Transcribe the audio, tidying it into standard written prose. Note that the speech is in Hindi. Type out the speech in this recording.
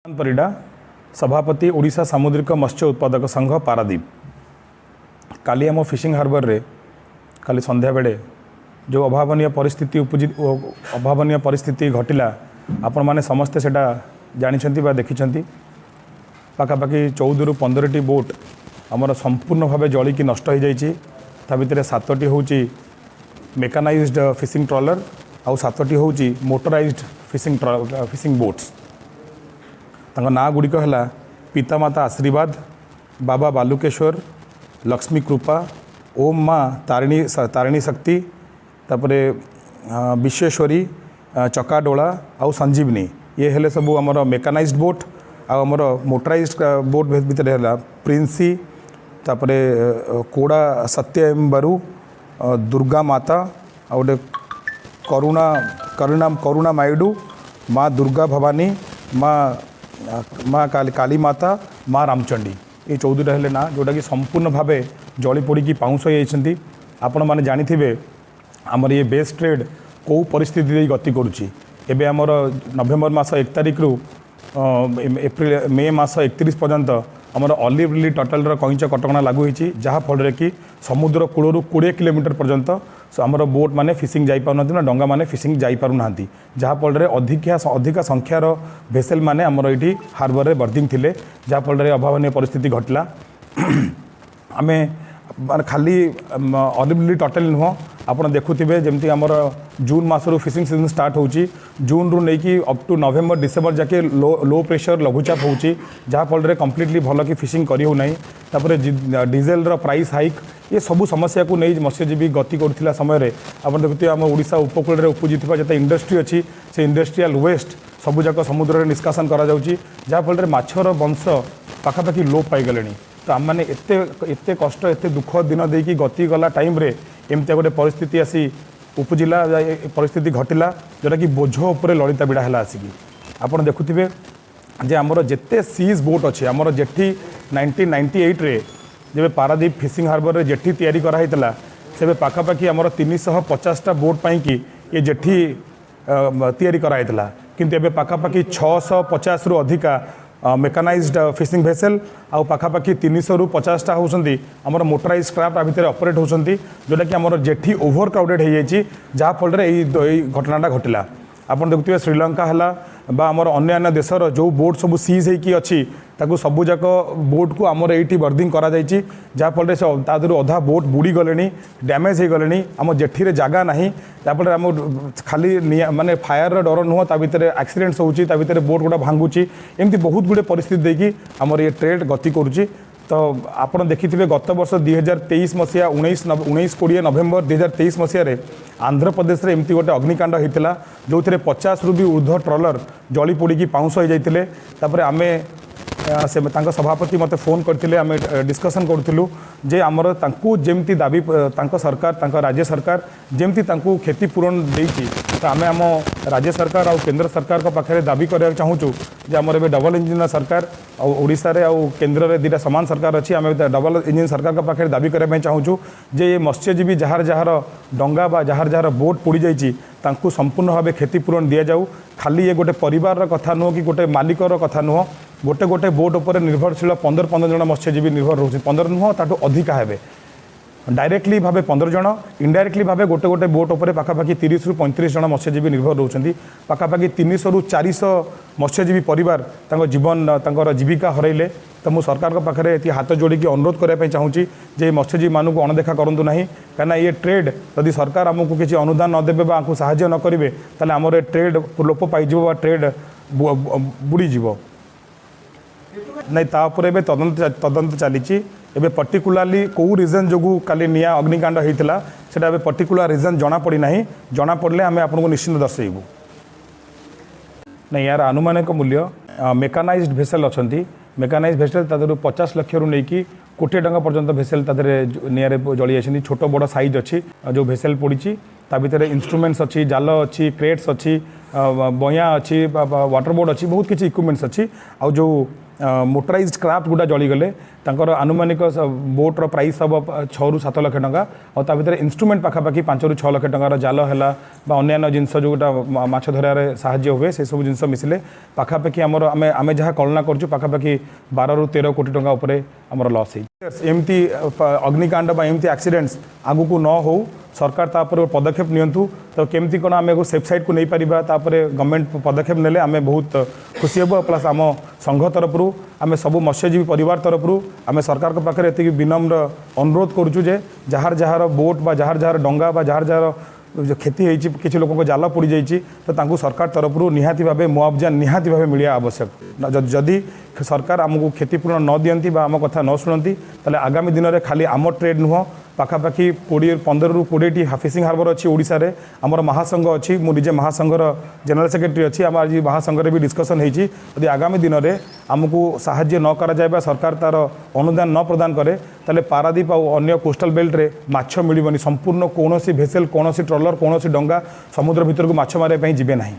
परिडा सभापति ओडिशा सामुद्रिक मत्स्य उत्पादक संघ पारादीप। काली आम फिशिंग हार्बर रे काली संध्या बेले जो अभावनीय परिस्थिति घटिला आपण माने समस्ते सेटा जानिछंती बा देखिछंती। पाखापाखि 14 रु 15 टी बोट आमर संपूर्ण भाव जलिकी नष्ट हो जाइए। ता भितर 7टी होची मेकानाइज्ड फिशिंग ट्रॉलर आउ 7टी होची मोटराइज्ड फिशिंग बोट्स। तांका ना गुड़िक है पितामाता आशीर्वाद, बाबा बालुकेश्वर, लक्ष्मी कृपा, ओम माँ तारिणी शक्ति, तापरे विश्वेश्वरी, चकाडोला आउ संजीवनी। ये हेले सबू आमर मेकानाइज्ड बोट आमर मोटराइज्ड बोट भितर है प्रिंसी, तापरे कोड़ा सत्यम्बरु, दुर्गा माता आ गोटे करुणा माइडू, माँ दुर्गा भवानी, माँ काली माता, माँ रामचंडी। ये 14टा हेले ना जोटा कि संपूर्ण भाव जली पोड़ी पाउंस हो जाती। आपण मैंने जानी आमर ये बेस ट्रेड कौ परिस्थिति गति करुच्ची। एबे आमर नवेम्बर मास 1 तारिख रु एप्रिल मे मास 31 पर्यंत आमर ऑलिव रिली टोटल कईच कटकणा लागू होती, जहाँफल कि समुद्र कूलू 20 किलोमीटर पर्यंत आमर बोट माने फिशिंग जाई पारना ना डंगा माने फिशिंग जाई पारु नांती, जहाँफल अधिका संख्यार भेसेल माने आमर ये हार्बर रे बर्दिंग थिले, जहाँफल अभावनीय परिस्थिति घटला। आमे माने खाली ऑलिव रिली टोटल नुह आप देखुवे जमती आमर जून मासरू फिशिंग सीजन स्टार्ट होची। जून रू नहीं अप टू नवेम्बर डिसेम्बर जाके लो प्रेशर लघुचाप होची, जहाँफल कम्प्लीटली भल कि फिशिंग करी हो नहीं। तापर डीजेल प्राइस हाइक ये सबू समस्या को नहीं मत्स्यजीवी गति करुला समय आप देखते आम ओडिशा उपकूल उपजी जिते इंडस्ट्री अच्छी से इंडस्ट्रियल वेस्ट सबूक समुद्र में निष्कासन करा जाउची, जहाँफल माछर वंश पाखापाखि लोप पाईगले। तो आम मैंने एते कष्ट एते दुख दिन देकी गति गला टाइम रे एमती गोटे परिस्थिति आसी उपजिला परिस्थिति घटिला, जोटा कि बोझ उपर ललिता बिड़ा है आसिकी। आपड़ देखुवे जे आमर जेते सीज बोट अच्छे आमर जेठी 1998 रे जब पारादीप फिशिंग हार्बर रे जेठी तैयारी कराइला से पाखापाखि आमर 350टा बोट पाई कि ये जेठी तैयारी कराइला, किंतु एबे पाखापाखि 650 रु अधिका मेकानाइज्ड फिशिंग भेसेल आउ पाखापाखि 300 रु 50टा होउछंती आमर मोटराइज क्राफ्ट आ भितर ऑपरेट होउछंती, जोटा कि आमर जेठी ओभर क्राउडेड हो जाइए, जहाँफल ये घटनाटा घटिला। आप देखुए श्रीलंका है बा आमर अन्य देशर जो बोट सब सीज होगी अच्छी ताकू सबूक बोट को आमर ये बर्दिंग करा जाइए, जहाँफल से तादर अधा बोट बुड़ी गले डैमेज हो गले आम जेठी जगह ना, तापर आम खाली माने फायर डर नुह ता भितर एक्सीडेंट्स होची, ता भितर बोट गुड़ा भांगुची, एमती बहुत गुड़े परिस्थिति देखिए आमर ये ट्रेड गति करुच्ची। तो आपड़ देखिए गत वर्ष 2023 मसीहा 19-20 नवेम्बर 2023 मसीह आंध्र प्रदेश रे एमती गोटे अग्निकांड होता जो 50 रु भी ऊर्ध्व ट्रॉलर जली पोड़ी पाउंस हो जाते। तापर आमे से सभापति मते फोन करते आम डिस्कसन करूँ जे आमर तांकू जेमती दाबी सरकार राज्य सरकार जेमती तांकू क्षतिपूरण देती, तो आम आम राज्य सरकार और केंद्र सरकार का पाखे दाबी करने चाहूँ जे आमर ए डबल इंजिन सरकार ओडिशा रे आउ केंद्र रे दुटा सामान सरकार अच्छी, आम डबल इंजिन सरकार का पाखे दाबी करने चाहूँ जे ये मत्स्यजीवी जार डंगा बा जार बोट पोड़ी जाइए तांकू संपूर्ण भाव क्षतिपूरण दि जाऊ। खाली ये गोटे परिवार कथा नुह कि गोटे मालिकर कथा नुह, गोटे गोटे बोट उपर निर्भरशील 15 जन मत्स्यजीवी निर्भर रोचे, 15 नुह ताठू अधिका हेबे। डायरेक्टली भाव 15 जन, इनडायरेक्टली भाव गोटे गोटे बोट उपर पाखापाखि 30 रु 35 जन मत्स्यजीवी निर्भर रोचंती। पाखापाखि 300 रु 400 मत्स्यजीवी परिवार तांको जीवन तांकर जीविका हरइले। तो मुझ सरकार के पाखे ये हाथ जोड़ी अनुरोध करने चाहूँगी जे मत्स्यजीवी मानू अणदेखा करूँ ना, कहीं ये ट्रेड यदि सरकार आमको किसी अनुदान नदेवे आपको साहाय्य न करेंगे ताले आमर ये ट्रेड लोप पाइज ट्रेड बुड़ीज नहीं। तापर ए तदंत चली पर्टिकुलाली कौ रिजन जो काली निया अग्निकांड होता से पर्टिकुलर रिजन जना पड़ी ना, जना पड़े आम आपको निश्चिंत दर्शेबू। नहीं यार आनुमानिक मूल्य मेकानाइज्ड भेसेल अच्छा, मेकानाइज भेसेल तादर 50 लाख रु नहीं कोटी टंका पर्यंत भेसेल तादर निआरे जली जाती, छोट बड़ साइज अच्छी जो भेसेल पड़ी ता भितर इंस्ट्रूमेंट्स अच्छी जाल अच्छी क्रेट्स अच्छी बया अच्छी वाटर बोर्ड अच्छी बहुत किसी इक्विपमेंट्स अच्छी आउ जो मोटराइज्ड क्राफ्ट गुड़ा जलीगले आनुमानिक बोट्र प्राइस सब 6 ରୁ 7 लाख टंका और ता भितर इंस्ट्रूमेंट पाखापाखि 5 ରୁ 6 लाख टंकार जाल है अन्य जिनस जोटा माछ धरार साहाय्य हुए से सब जिनस मिसिले पाखापाखि आमर आम जहाँ कल्पना करूँ पाखापाखि 12 ରୁ 13 कोटी टंका उपरे आमर लॉस एमती अग्निकांड एमती एक्सीडेंट्स आगु को न हो सरकार तापर पदक्षेप नियंतु तो केमती कौन आम सेफ साइड को नहीं पारिबा तापर गवर्नमेंट पदक्षेप नेले आम बहुत खुशी हेबो प्लस आम संघ तरफ आम सब मत्स्यजीवी परिवार तरफ आम सरकार के पाखे एति विनम्र अनुरोध करुचु जे जार जार बोट बा जार जार डंगा बा जार जार जो क्षति होती किसी लोक जाल पड़ जाइए तो तांकु सरकार तरफ निहाती भाव मुआवजा निहाती भाव मिलिया आवश्यक जदि सरकार आमको क्षतिपूर्ण न दियंती बा आम कथा न शुणती ताले आगामी दिन में खाली आम ट्रेड नुह पाखापाखि 15 ରୁ 20टी फिशिंग हार्बर अच्छी ओडिशा रे आमर महासंघ अच्छी मुझे महासंघर जनरल सेक्रेटरी अच्छी आम आज महासंघ भी डिस्कसन होती यदि आगामी दिन में आमको साहाय्य न करा जाए सरकार तार अनुदान न प्रदान करे ताले पारादीप और अन्य कोस्टल बेल्ट रे माछ मिलबनी संपूर्ण कौन भेसेल कौन ट्रलर कौन डंगा समुद्र भितर को माछ मारे जीवे ना।